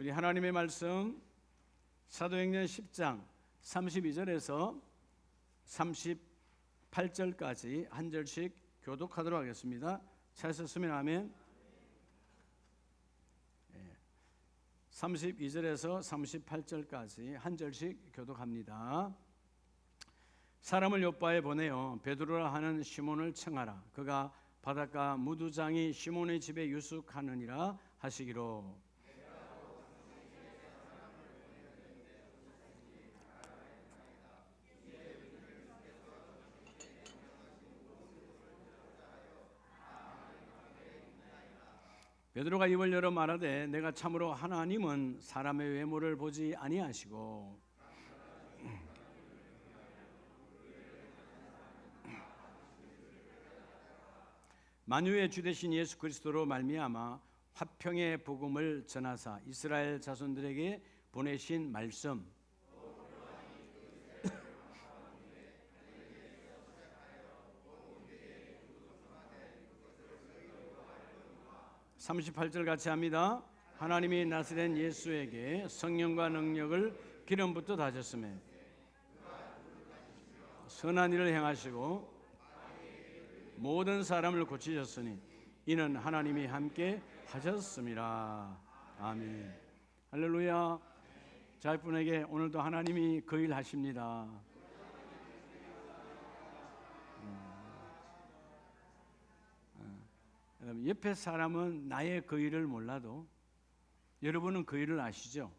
우리 하나님의 말씀 사도행전 10장 32절에서 38절까지 한 절씩 교독하도록 하겠습니다. 찾으셨으면 아멘. 32절에서 38절까지 한 절씩 교독합니다. 사람을 요바에 보내어 베드로라 하는 시몬을 청하라. 그가 바닷가 무두장이 시몬의 집에 유숙하느니라 하시기로. 베드로가 입을 열어 말하되 내가 참으로 하나님은 사람의 외모를 보지 아니하시고 만유의 주 되신 예수 그리스도로 말미암아 화평의 복음을 전하사 이스라엘 자손들에게 보내신 말씀 38절 같이 합니다. 하나님이 나사렛 예수에게 성령과 능력을 기름부터 다셨으며 선한 일을 행하시고 모든 사람을 고치셨으니 이는 하나님이 함께 하셨습니다. 아멘. 할렐루야. 자분에게 오늘도 하나님이 그 일 하십니다. 옆에 사람은 나의 그 일을 몰라도 여러분은 그 일을 아시죠?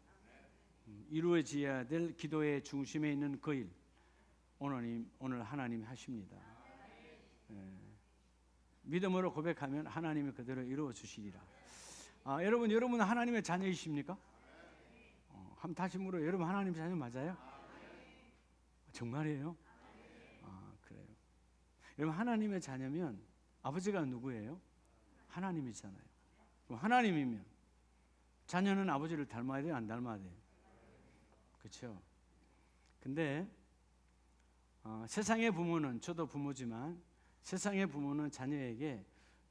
이루어져야 될 기도의 중심에 있는 그 일, 오늘 하나님이 하십니다. 믿음으로 고백하면 하나님이 그대로 이루어 주시리라. 여러분 하나님의 자녀이십니까? 한번 다시 물어요. 여러분 하나님의 자녀 맞아요? 정말이에요? 그래요. 여러분 하나님의 자녀면 아버지가 누구예요? 하나님이잖아요. 그럼 하나님이면 자녀는 아버지를 닮아야 돼요? 안 닮아야 돼요? 그렇죠? 근데 세상의 부모는, 저도 부모지만 세상의 부모는 자녀에게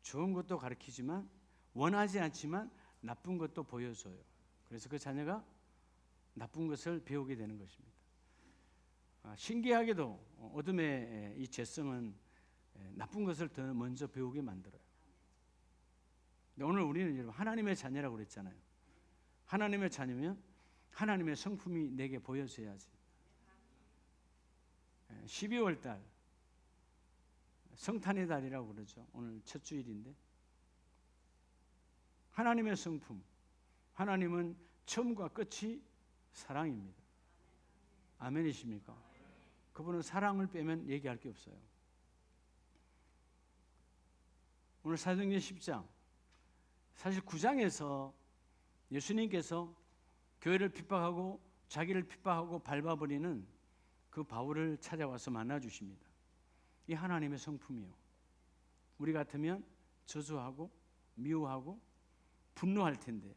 좋은 것도 가르치지만 원하지 않지만 나쁜 것도 보여줘요. 그래서 그 자녀가 나쁜 것을 배우게 되는 것입니다. 신기하게도 어둠의 이 죄성은 나쁜 것을 더 먼저 배우게 만들어요. 오늘 우리는 여러분 하나님의 자녀라고 그랬잖아요. 하나님의 자녀면 하나님의 성품이 내게 보여져야지. 12월 달 성탄의 달이라고 그러죠. 오늘 첫 주일인데 하나님의 성품, 하나님은 처음과 끝이 사랑입니다. 아멘이십니까? 그분은 사랑을 빼면 얘기할 게 없어요. 오늘 사도행전 10장 사실 9장에서 예수님께서 교회를 핍박하고 자기를 핍박하고 밟아버리는 그 바울을 찾아와서 만나주십니다. 이 하나님의 성품이요. 우리 같으면 저주하고 미워하고 분노할 텐데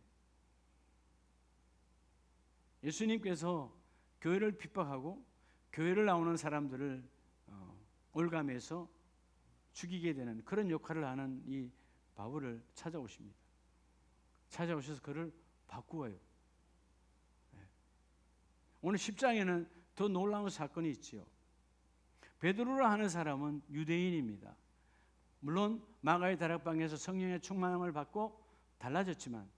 예수님께서 교회를 핍박하고 교회를 나오는 사람들을 올감해서 죽이게 되는 그런 역할을 하는 이 바울을 찾아오십니다. 찾아오셔서 그를 바꾸어요. 오늘 10장에는 더 놀라운 사건이 있지요. 베드로라 하는 사람은 유대인입니다. 물론 마가의 다락방에서 성령의 충만함을 받고 달라졌지만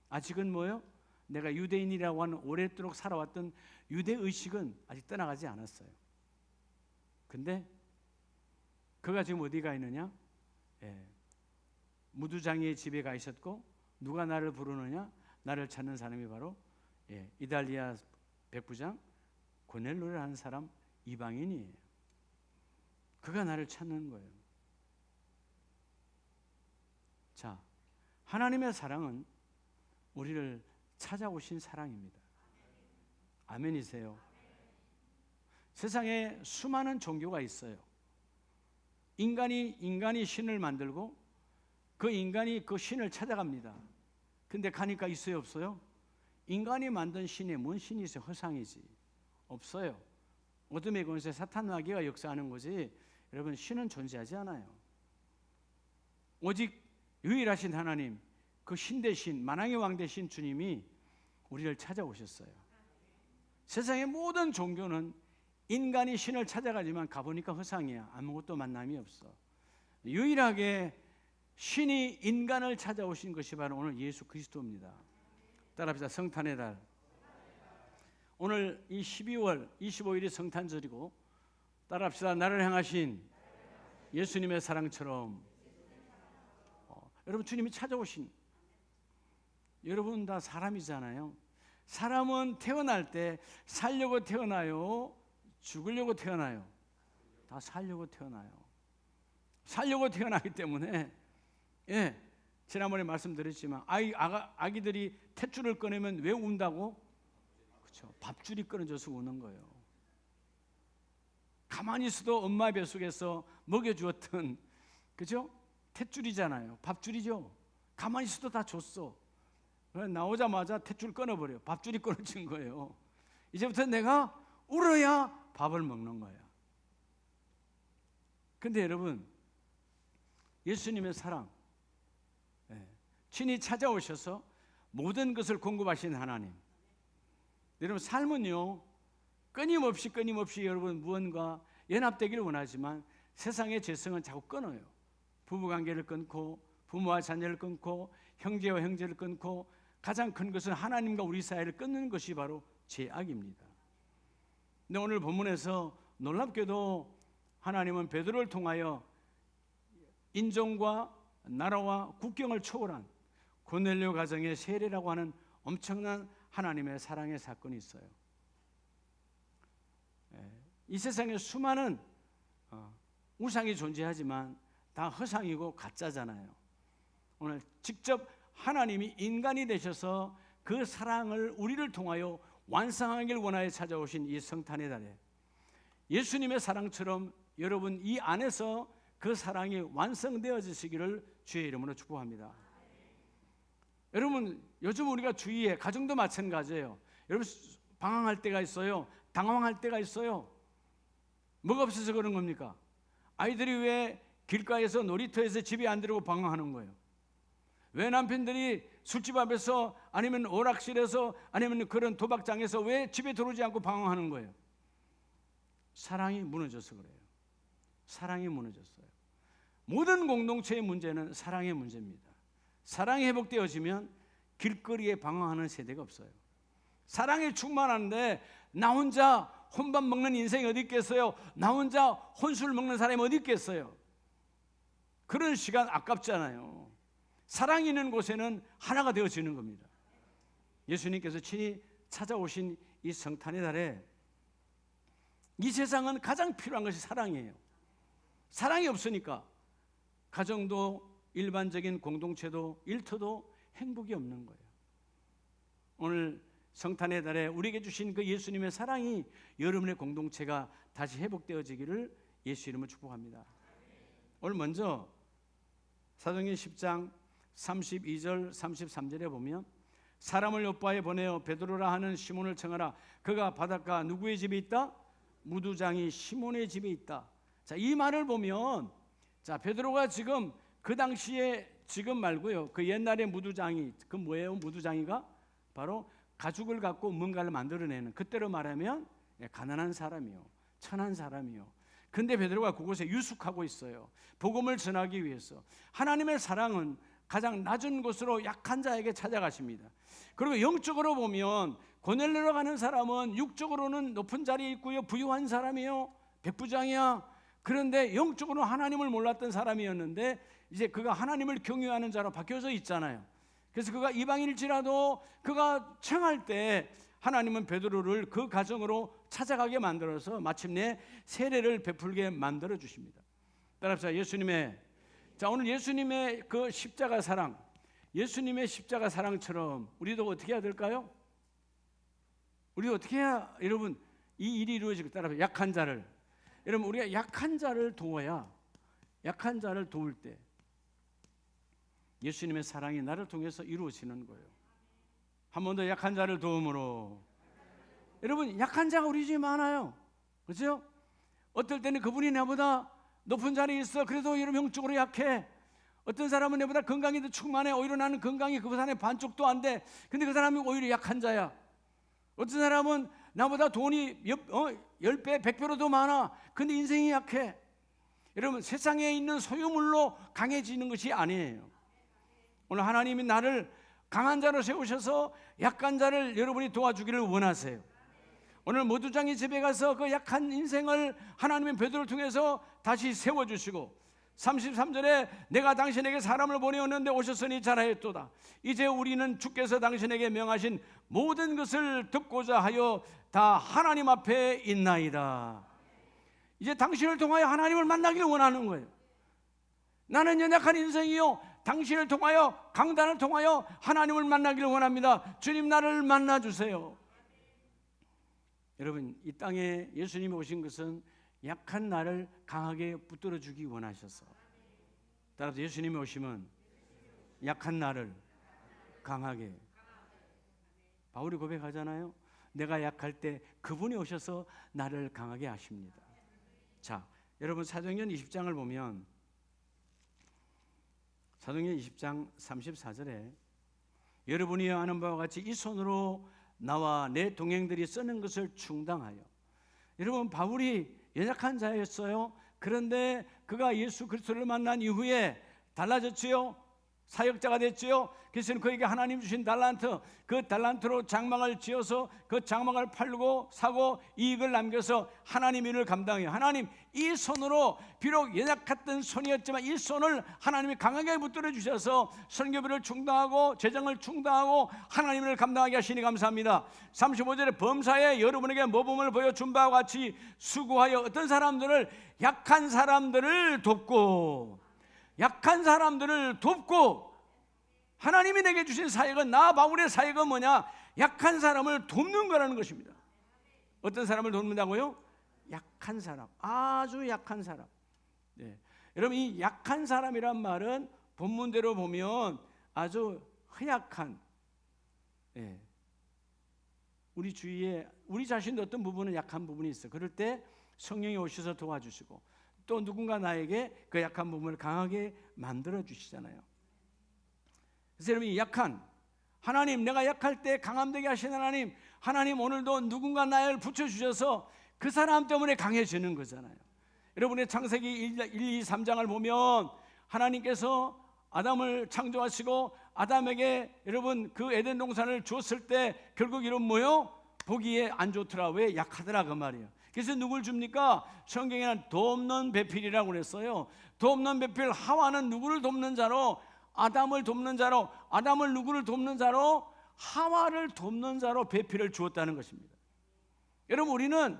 아직은 뭐요? 내가 유대인이라고 하는 오랫도록 살아왔던 유대의식은 아직 떠나가지 않았어요. 근데 그가 지금 어디 가 있느냐? 무두장이의 집에 가 있었고 누가 나를 부르느냐? 나를 찾는 사람이 바로 이달리아 백부장 고넬료라는 사람 이방인이에요. 그가 나를 찾는 거예요. 자, 하나님의 사랑은 우리를 찾아오신 사랑입니다. 아멘이세요? 세상에 수많은 종교가 있어요. 인간이 신을 만들고 그 인간이 그 신을 찾아갑니다. 근데 가니까 있어요, 없어요? 인간이 만든 신에 뭔 신이 있어요? 허상이지. 없어요. 어둠의 권세 사탄 마귀가 역사하는 거지. 여러분 신은 존재하지 않아요. 오직 유일하신 하나님, 그 신 대신 만왕의 왕 대신 주님이 우리를 찾아오셨어요. 세상의 모든 종교는 인간이 신을 찾아가지만 가보니까 허상이야. 아무것도 만남이 없어. 유일하게 신이 인간을 찾아오신 것이 바로 오늘 예수 그리스도입니다. 따라합시다. 성탄의 달. 오늘 이 12월 25일이 성탄절이고, 따라합시다. 나를 향하신 예수님의 사랑처럼 여러분, 주님이 찾아오신, 여러분 다 사람이잖아요. 사람은 태어날 때 살려고 태어나요? 죽으려고 태어나요? 다 살려고 태어나요. 살려고 태어나기 때문에, 지난번에 말씀드렸지만 아기들이 탯줄을 꺼내면 왜 운다고? 그렇죠. 밥줄이 끊어져서 우는 거예요. 가만히 있어도 엄마 뱃속에서 먹여주었던, 그죠? 탯줄이잖아요. 밥줄이죠. 가만히 있어도 다 줬어. 나오자마자 탯줄 끊어버려요. 밥줄이 끊어진 거예요. 이제부터 내가 울어야 밥을 먹는 거야. 근데 여러분, 예수님의 사랑, 친히 찾아오셔서 모든 것을 공급하신 하나님. 여러분, 삶은요, 끊임없이 여러분 무언가 연합되기를 원하지만 세상의 죄성은 자꾸 끊어요. 부부관계를 끊고, 부모와 자녀를 끊고, 형제와 형제를 끊고, 가장 큰 것은 하나님과 우리 사이를 끊는 것이 바로 죄악입니다. 근데 오늘 본문에서 놀랍게도 하나님은 베드로를 통하여 인종과 나라와 국경을 초월한 고넬료 가정의 세례라고 하는 엄청난 하나님의 사랑의 사건이 있어요. 이 세상에 수많은 우상이 존재하지만 다 허상이고 가짜잖아요. 오늘 직접 하나님이 인간이 되셔서 그 사랑을 우리를 통하여 완성하길 원하여 찾아오신 이 성탄의 달에 예수님의 사랑처럼 여러분 이 안에서 그 사랑이 완성되어지시기를 주의 이름으로 축복합니다. 여러분, 요즘 우리가 주위에 가정도 마찬가지예요. 여러분, 방황할 때가 있어요. 당황할 때가 있어요. 뭐가 없어서 그런 겁니까? 아이들이 왜 길가에서 놀이터에서 집에 안 들어오고 방황하는 거예요? 왜 남편들이 술집 앞에서 아니면 오락실에서 아니면 그런 도박장에서 왜 집에 들어오지 않고 방황하는 거예요? 사랑이 무너져서 그래요. 사랑이 무너졌어요. 모든 공동체의 문제는 사랑의 문제입니다. 사랑이 회복되어지면 길거리에 방황하는 세대가 없어요. 사랑이 충만한데 나 혼자 혼밥 먹는 인생이 어디 있겠어요? 나 혼자 혼술 먹는 사람이 어디 있겠어요? 그런 시간 아깝잖아요. 사랑이 있는 곳에는 하나가 되어지는 겁니다. 예수님께서 친히 찾아오신 이 성탄의 달에 이 세상은 가장 필요한 것이 사랑이에요. 사랑이 없으니까 가정도 일반적인 공동체도 일터도 행복이 없는 거예요. 오늘 성탄의 달에 우리에게 주신 그 예수님의 사랑이 여러분의 공동체가 다시 회복되어지기를 예수 이름으로 축복합니다. 오늘 먼저 사도행전 10장 32절 33절에 보면 사람을 요바에 보내어 베드로라 하는 시몬을 청하라. 그가 바닷가 누구의 집에 있다? 무두장이 시몬의 집에 있다. 자, 이 말을 보면 자, 베드로가 지금 그 당시에 지금 말고요. 그 옛날에 무두장이 그 뭐예요? 무두장이가 바로 가죽을 갖고 뭔가를 만들어내는, 그때로 말하면 가난한 사람이요, 천한 사람이요. 근데 베드로가 그곳에 유숙하고 있어요. 복음을 전하기 위해서. 하나님의 사랑은 가장 낮은 곳으로 약한 자에게 찾아가십니다. 그리고 영적으로 보면 고넬료로 가는 사람은 육적으로는 높은 자리에 있고요, 부유한 사람이요, 백부장이야. 그런데 영적으로 하나님을 몰랐던 사람이었는데 이제 그가 하나님을 경외하는 자로 바뀌어져 있잖아요. 그래서 그가 이방인일지라도 그가 청할 때 하나님은 베드로를 그 가정으로 찾아가게 만들어서 마침내 세례를 베풀게 만들어 주십니다. 따라합시다. 예수님의, 자, 오늘 예수님의 그 십자가 사랑, 예수님의 십자가 사랑처럼 우리도 어떻게 해야 될까요? 우리 어떻게 해야 여러분 이 일이 이루어지고, 따라합시다. 약한 자를, 여러분 우리가 약한 자를 도와야, 약한 자를 도울 때 예수님의 사랑이 나를 통해서 이루어지는 거예요. 한 번 더 약한 자를 도움으로. 여러분 약한 자가 우리 집에 많아요. 그렇죠? 어떨 때는 그분이 나보다 높은 자리에 있어. 그래도 여러분 영적으로 약해. 어떤 사람은 내보다 건강이 더 충만해. 오히려 나는 건강이 그 사람의 반쪽도 안 돼. 근데 그 사람이 오히려 약한 자야. 어떤 사람은 나보다 돈이 10배, 100배로 더 많아. 근데 인생이 약해. 여러분, 세상에 있는 소유물로 강해지는 것이 아니에요. 오늘 하나님이 나를 강한 자로 세우셔서 약한 자를 여러분이 도와주기를 원하세요. 오늘 모두장의 집에 가서 그 약한 인생을 하나님의 베드로를 통해서 다시 세워주시고 33절에 내가 당신에게 사람을 보내었는데 오셨으니 잘하였도다. 이제 우리는 주께서 당신에게 명하신 모든 것을 듣고자 하여 다 하나님 앞에 있나이다. 이제 당신을 통하여 하나님을 만나기를 원하는 거예요. 나는 연약한 인생이요, 당신을 통하여, 강단을 통하여 하나님을 만나기를 원합니다. 주님, 나를 만나주세요. 여러분, 이 땅에 예수님이 오신 것은 약한 나를 강하게 붙들어 주기 원하셔서, 따라서 예수님이 오시면 약한 나를 강하게, 바울이 고백하잖아요. 내가 약할 때 그분이 오셔서 나를 강하게 하십니다. 자, 여러분, 사도행전 20장을 보면 사도행전 20장 34절에 여러분이 아는 바와 같이 이 손으로 나와 내 동행들이 쓰는 것을 충당하여. 여러분, 바울이 연약한 자였어요. 그런데 그가 예수 그리스도를 만난 이후에 달라졌지요. 사역자가 됐지요. 그래서 그에게 하나님 주신 달란트, 그 달란트로 장막을 지어서 그 장막을 팔고 사고 이익을 남겨서 하나님 일을 감당해요. 하나님, 이 손으로, 비록 연약했던 손이었지만 이 손을 하나님이 강하게 붙들어 주셔서 선교비를 충당하고 재정을 충당하고 하나님 일을 감당하게 하시니 감사합니다. 35절에 범사에 여러분에게 모범을 보여준 바와 같이 수고하여 어떤 사람들을, 약한 사람들을 돕고, 약한 사람들을 돕고. 하나님이 내게 주신 사역은, 나 바울의 사역은 뭐냐? 약한 사람을 돕는 거라는 것입니다. 어떤 사람을 돕는다고요? 약한 사람, 아주 약한 사람. 네. 여러분, 이 약한 사람이란 말은 본문대로 보면 아주 허약한, 네. 우리 주위에 우리 자신도 어떤 부분은 약한 부분이 있어. 그럴 때 성령이 오셔서 도와주시고 또 누군가 나에게 그 약한 부분을 강하게 만들어 주시잖아요. 그래서 여러분, 약한 하나님, 내가 약할 때 강함되게 하시는 하나님, 하나님 오늘도 누군가 나를 붙여주셔서 그 사람 때문에 강해지는 거잖아요. 여러분의 창세기 1, 2, 3장을 보면 하나님께서 아담을 창조하시고 아담에게 여러분 그 에덴 동산을 줬을 때 결국 이런 뭐요? 보기에 안 좋더라. 왜? 약하더라 그 말이에요. 그래서 누굴 줍니까? 성경에는 돕는 배필이라고 그랬어요. 돕는 배필, 하와는 누구를 돕는 자로? 아담을 돕는 자로. 아담을 누구를 돕는 자로? 하와를 돕는 자로 배필을 주었다는 것입니다. 여러분, 우리는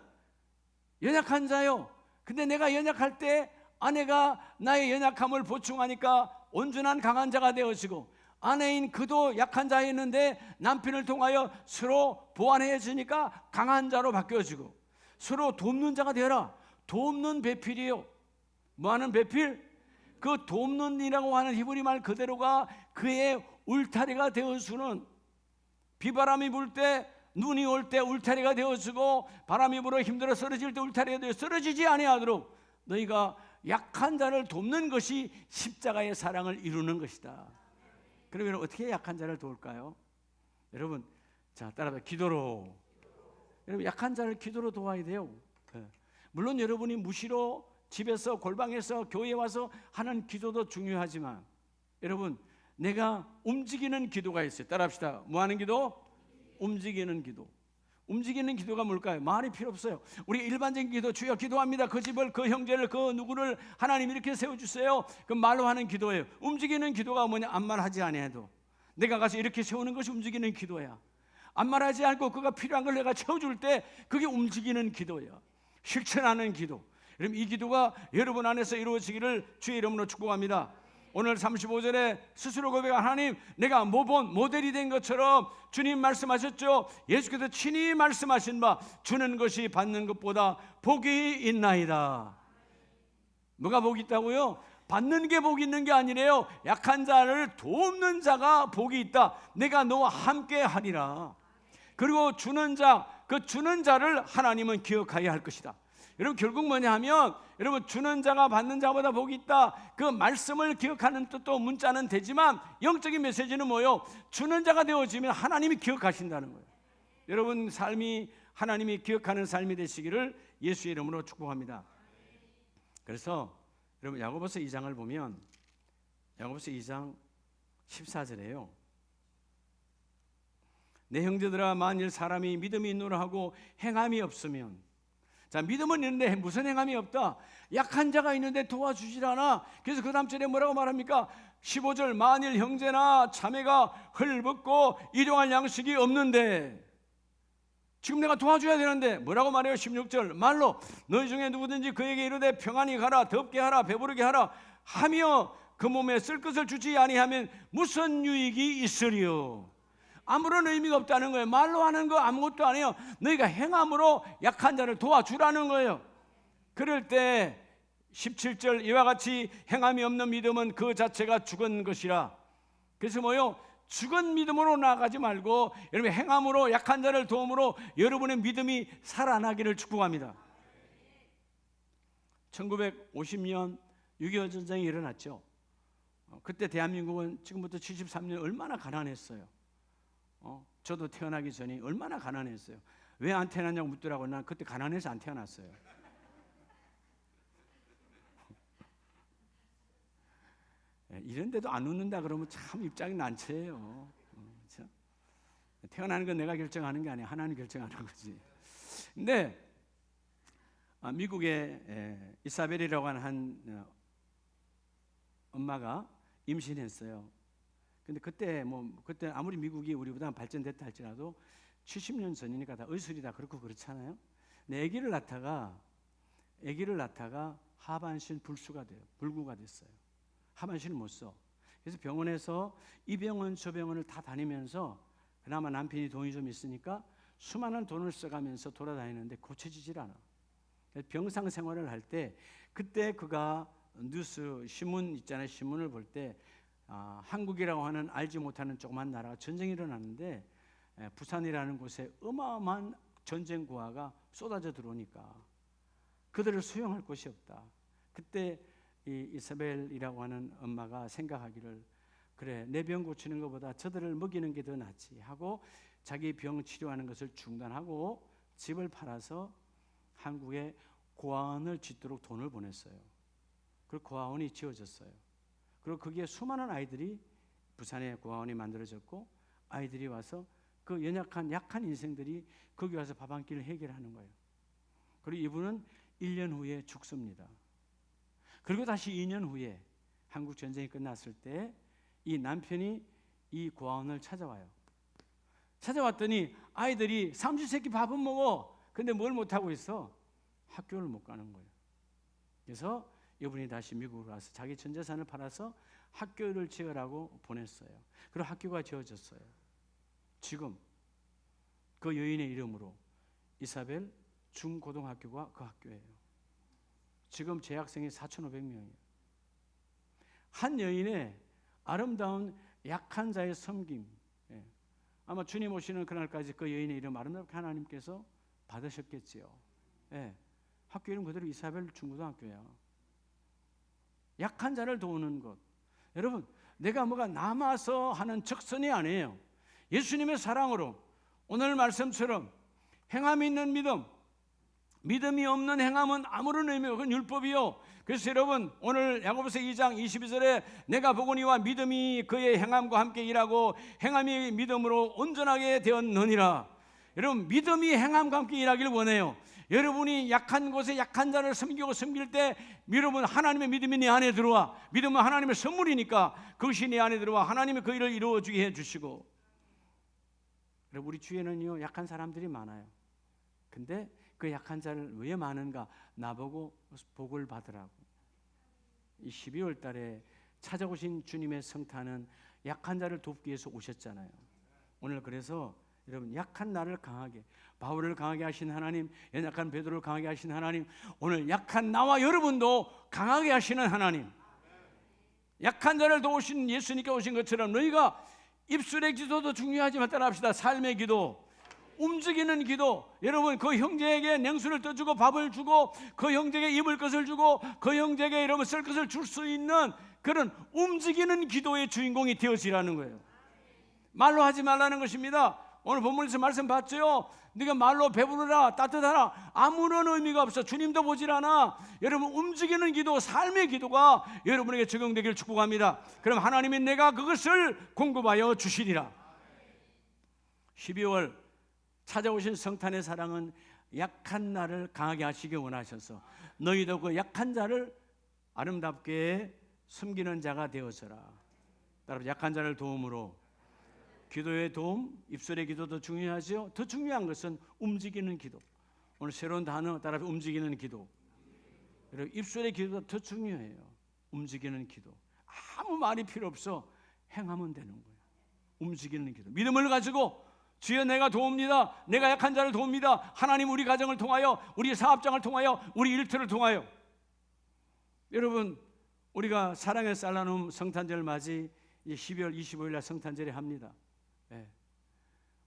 연약한 자요. 근데 내가 연약할 때 아내가 나의 연약함을 보충하니까 온전한 강한 자가 되어지고, 아내인 그도 약한 자였는데 남편을 통하여 서로 보완해 주니까 강한 자로 바뀌어지고, 서로 돕는 자가 되어라. 돕는 배필이요. 뭐하는 배필? 그 돕는 이라고 하는 히브리 말 그대로가 그의 울타리가 되어주는, 비바람이 불 때, 눈이 올 때 울타리가 되어주고, 바람이 불어 힘들어 쓰러질 때 울타리가 되어 쓰러지지 아니하도록 너희가 약한 자를 돕는 것이 십자가의 사랑을 이루는 것이다. 그러면 어떻게 약한 자를 도울까요? 여러분, 자, 따라서 기도로. 여러분, 약한 자를 기도로 도와야 돼요. 물론 여러분이 무시로 집에서, 골방에서, 교회에 와서 하는 기도도 중요하지만, 여러분, 내가 움직이는 기도가 있어요. 따라합시다. 뭐 하는 기도? 움직이는 기도. 움직이는 기도가 뭘까요? 말이 필요 없어요. 우리 일반적인 기도, 주여 기도합니다. 그 집을, 그 형제를, 그 누구를 하나님 이렇게 세워주세요. 그 말로 하는 기도예요. 움직이는 기도가 뭐냐? 아무 말 하지 않아도 내가 가서 이렇게 세우는 것이 움직이는 기도야. 아무 말 하지 않고 그가 필요한 걸 내가 채워줄 때 그게 움직이는 기도야. 실천하는 기도. 여러분, 이 기도가 여러분 안에서 이루어지기를 주의 이름으로 축복합니다. 오늘 35절에 스스로 고백한 하나님, 내가 모델이 된 것처럼 주님 말씀하셨죠. 예수께서 친히 말씀하신 바 주는 것이 받는 것보다 복이 있나이다. 뭐가 복이 있다고요? 받는 게 복이 있는 게 아니래요. 약한 자를 돕는 자가 복이 있다. 내가 너와 함께 하리라. 그리고 주는 자, 그 주는 자를 하나님은 기억하여야 할 것이다. 여러분 결국 뭐냐 하면 여러분 주는 자가 받는 자보다 복이 있다. 그 말씀을 기억하는 뜻도 문자는 되지만 영적인 메시지는 뭐요? 주는 자가 되어지면 하나님이 기억하신다는 거예요. 여러분 삶이 하나님이 기억하는 삶이 되시기를 예수의 이름으로 축복합니다. 그래서 여러분 야고보서 2장을 보면 야고보서 2장 14절에요. 내 형제들아 만일 사람이 믿음이 있노라 하고 행함이 없으면, 자 믿음은 있는데 무슨 행함이 없다? 약한 자가 있는데 도와주질 않아. 그래서 그 다음 절에 뭐라고 말합니까? 15절 만일 형제나 자매가 헐벗고 일용할 양식이 없는데, 지금 내가 도와줘야 되는데 뭐라고 말해요? 16절 말로 너희 중에 누구든지 그에게 이르되 평안히 가라, 덥게 하라, 배부르게 하라 하며 그 몸에 쓸 것을 주지 아니하면 무슨 유익이 있으리요? 아무런 의미가 없다는 거예요. 말로 하는 거 아무것도 아니에요. 너희가 행함으로 약한 자를 도와주라는 거예요. 그럴 때 17절 이와 같이 행함이 없는 믿음은 그 자체가 죽은 것이라. 그래서 뭐요? 죽은 믿음으로 나아가지 말고 여러분 행함으로 약한 자를 도움으로 여러분의 믿음이 살아나기를 축복합니다. 1950년 6.25 전쟁이 일어났죠. 그때 대한민국은 지금부터 73년 얼마나 가난했어요. 저도 태어나기 전에 얼마나 가난했어요. 왜 안 태어났냐고 묻더라고요. 난 그때 가난해서 안 태어났어요. 이런데도 안 웃는다 그러면 참 입장이 난처해요. 그렇죠? 태어나는 건 내가 결정하는 게 아니야. 하나님 결정하는 거지. 근데 미국의 이사벨이라고 하는 한 엄마가 임신했어요. 근데 그때 아무리 미국이 우리보다 발전됐다 할지라도 70년 전이니까 다 의술이다 그렇고 그렇잖아요. 근데 아기를 낳다가 하반신 불구가 됐어요. 하반신을 못 써. 그래서 병원에서 이 병원 저 병원을 다 다니면서 그나마 남편이 돈이 좀 있으니까 수많은 돈을 써가면서 돌아다니는데 고쳐지질 않아. 병상 생활을 할 때 그때 그가 뉴스 신문 있잖아요. 신문을 볼 때 한국이라고 하는 알지 못하는 조그만 나라가 전쟁이 일어났는데 부산이라는 곳에 어마어마한 전쟁 고아가 쏟아져 들어오니까 그들을 수용할 곳이 없다. 그때 이 이사벨이라고 하는 엄마가 생각하기를 그래 내 병 고치는 것보다 저들을 먹이는 게 더 낫지 하고 자기 병 치료하는 것을 중단하고 집을 팔아서 한국에 고아원을 짓도록 돈을 보냈어요. 그리고 고아원이 지어졌어요. 그리고 거기에 수많은 아이들이 부산에 고아원이 만들어졌고 아이들이 와서 그 약한 인생들이 거기 와서 밥 한 끼를 해결하는 거예요. 그리고 이분은 1년 후에 죽습니다. 그리고 다시 2년 후에 한국 전쟁이 끝났을 때 이 남편이 이 고아원을 찾아와요. 찾아왔더니 아이들이 삼시세끼 밥은 먹어. 근데 뭘 못하고 있어? 학교를 못 가는 거예요. 그래서 이분이 다시 미국으로 와서 자기 전 재산을 팔아서 학교를 지으라고 보냈어요. 그리고 학교가 지어졌어요. 지금 그 여인의 이름으로 이사벨 중고등학교가 그 학교예요. 지금 재학생이 4,500명이에요. 한 여인의 아름다운 약한 자의 섬김. 아마 주님 오시는 그날까지 그 여인의 이름 아름답게 하나님께서 받으셨겠지요. 학교 이름 그대로 이사벨 중고등학교야. 약한 자를 도우는 것. 여러분, 내가 뭐가 남아서 하는 적선이 아니에요. 예수님의 사랑으로 오늘 말씀처럼 행함이 있는 믿음이 없는 행함은 아무런 의미가 없고 그건 율법이요. 그래서 여러분 오늘 야고보서 2장 22절에 내가 보거니와 믿음이 그의 행함과 함께 일하고 행함이 믿음으로 온전하게 되었느니라. 여러분 믿음이 행함과 함께 일하기를 원해요. 여러분이 약한 곳에 약한 자를 섬길 때 여러분 하나님의 믿음이 내 안에 들어와. 믿음은 하나님의 선물이니까 그것이 내 안에 들어와 하나님이 그 일을 이루어주게 해주시고. 여러분 우리 주위에는요 약한 사람들이 많아요. 근데 그 약한 자를 왜 많은가? 나보고 복을 받으라고. 이 12월 달에 찾아오신 주님의 성탄은 약한 자를 돕기 위해서 오셨잖아요. 오늘 그래서 여러분 약한 나를 강하게, 바울을 강하게 하신 하나님, 연약한 베드로를 강하게 하신 하나님, 오늘 약한 나와 여러분도 강하게 하시는 하나님, 약한 자를 도우신 예수님께 오신 것처럼 너희가 입술의 기도도 중요하지만 따라합시다. 삶의 기도, 움직이는 기도. 여러분, 그 형제에게 냉수를 떠주고 밥을 주고 그 형제에게 입을 것을 주고 그 형제에게 여러분 쓸 것을 줄 수 있는 그런 움직이는 기도의 주인공이 되어지라는 거예요. 말로 하지 말라는 것입니다. 오늘 본문에서 말씀 봤죠? 네가 말로 배부르라 따뜻하라 아무런 의미가 없어. 주님도 보질 않아. 여러분, 움직이는 기도, 삶의 기도가 여러분에게 적용되기를 축복합니다. 그럼 하나님이 내가 그것을 공급하여 주시리라. 12월 찾아오신 성탄의 사랑은 약한 나를 강하게 하시기 원하셔서 너희도 그 약한 자를 아름답게 섬기는 자가 되어서라. 여러분, 약한 자를 도움으로, 기도의 도움, 입술의 기도도 중요하죠. 더 중요한 것은 움직이는 기도. 오늘 새로운 단어 따라 움직이는 기도. 여러분, 입술의 기도가 더 중요해요. 움직이는 기도. 아무 말이 필요 없어. 행하면 되는 거예요. 움직이는 기도. 믿음을 가지고 주여 내가 도웁니다. 내가 약한 자를 도웁니다. 하나님 우리 가정을 통하여, 우리 사업장을 통하여, 우리 일터를 통하여. 여러분, 우리가 사랑의 살라눔 성탄절 맞이 12월 25일 날 성탄절에 합니다.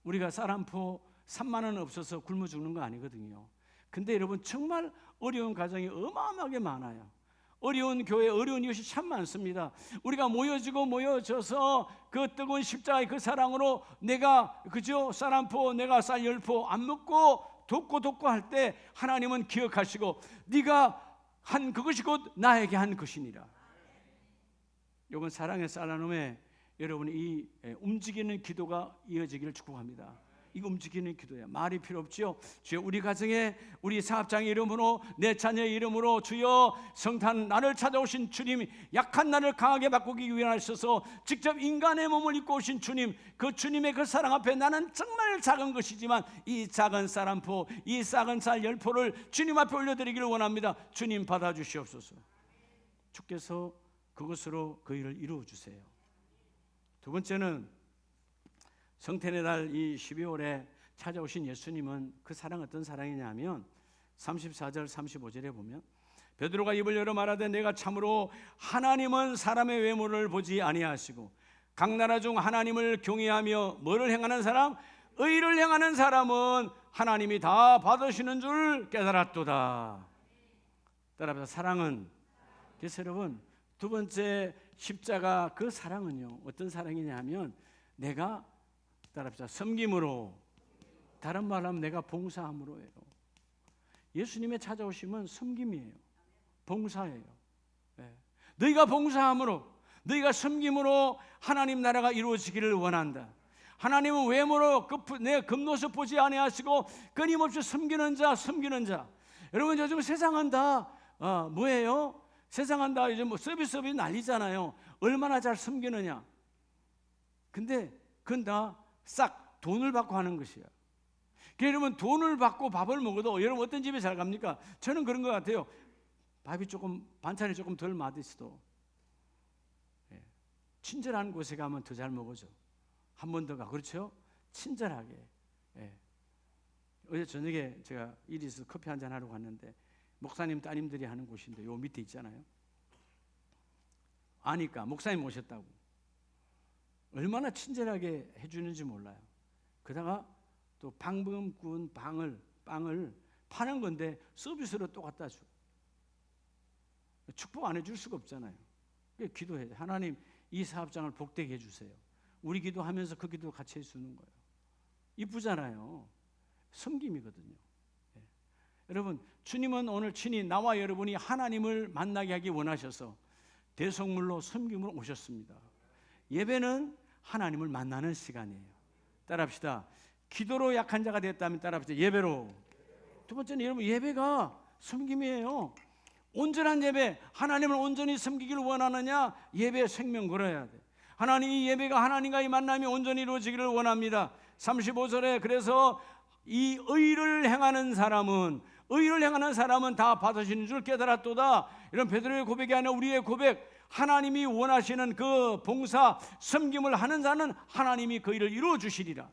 우리가 쌀 한 포 3만 원 없어서 굶어 죽는 거 아니거든요. 근데 여러분, 정말 어려운 가정이 어마어마하게 많아요. 어려운 교회, 어려운 이웃이 참 많습니다. 우리가 모여져서 그 뜨거운 십자가의 그 사랑으로 내가 그죠? 쌀 한 포, 내가 쌀 10포 안 먹고 돕고 할 때 하나님은 기억하시고 네가 한 그것이 곧 나에게 한 것이니라. 이건 사랑의 살라눔에 여러분이 이 움직이는 기도가 이어지기를 축복합니다. 이거 움직이는 기도야. 말이 필요 없지요. 주여 우리 가정에, 우리 사업장의 이름으로, 내 자녀의 이름으로 주여 성탄 나를 찾아오신 주님, 약한 나를 강하게 바꾸기 위해 하셔서 직접 인간의 몸을 입고 오신 주님, 그 주님의 그 사랑 앞에 나는 정말 작은 것이지만 이 작은 쌀 한 포, 이 작은 쌀 10포를 주님 앞에 올려드리기를 원합니다. 주님 받아주시옵소서. 주께서 그것으로 그 일을 이루어 주세요. 두 번째는 성탄의 날 이 12월에 찾아오신 예수님은 그 사랑 어떤 사랑이냐면 34절 35절에 보면 베드로가 입을 열어 말하되 내가 참으로 하나님은 사람의 외모를 보지 아니하시고 각 나라 중 하나님을 경외하며 뭐를 행하는 사람? 의를 행하는 사람은 하나님이 다 받으시는 줄 깨달았도다. 따라서 사랑은, 그래서 여러분 두 번째 십자가 그 사랑은요 어떤 사랑이냐면 내가 따라합시다. 섬김으로, 다른 말로 하면 내가 봉사함으로예요. 예수님의 찾아오심은 섬김이에요. 봉사예요. 너희가 봉사함으로, 너희가 섬김으로 하나님 나라가 이루어지기를 원한다. 하나님은 외모로 내 겉모습 보지 아니하시고 끊임없이 섬기는 자. 여러분 요즘 세상은 다 뭐예요? 세상은 다 이제 뭐 서비스 난리잖아요. 얼마나 잘 섬기느냐. 근데 그건 다 싹 돈을 받고 하는 것이야. 여러분 돈을 받고 밥을 먹어도 여러분 어떤 집에 잘 갑니까? 저는 그런 것 같아요. 밥이 조금, 반찬이 조금 덜 맛있어도 친절한 곳에 가면 더 잘 먹어져. 한 번 더 가. 그렇죠? 친절하게. 어제 저녁에 제가 일이 있어서 커피 한잔 하러 갔는데 목사님 따님들이 하는 곳인데 요 밑에 있잖아요. 아니까 목사님 오셨다고. 얼마나 친절하게 해주는지 몰라요. 그러다가 또 방금 구운 빵을 파는 건데 서비스로 또 갖다 줘. 축복 안 해줄 수가 없잖아요. 기도해요. 하나님 이 사업장을 복되게 해주세요. 우리 기도하면서 그 기도 같이 해주는 거예요. 이쁘잖아요. 섬김이거든요. 여러분 주님은 오늘 친히 나와 여러분이 하나님을 만나게 하기 원하셔서 대속물로 섬김으로 오셨습니다. 예배는 하나님을 만나는 시간이에요. 따라합시다. 기도로 약한 자가 됐다면 따라합시다. 예배로. 두 번째는 여러분 예배가 섬김이에요. 온전한 예배, 하나님을 온전히 섬기기를 원하느냐? 예배에 생명 걸어야 돼. 하나님 이 예배가 하나님과의 만남이 온전히 이루어지기를 원합니다. 35절에 그래서 이 의를 행하는 사람은 다 받으시는 줄 깨달았도다. 이런 베드로의 고백이 아니라 우리의 고백. 하나님이 원하시는 그 봉사, 섬김을 하는 자는 하나님이 그 일을 이루어 주시리라.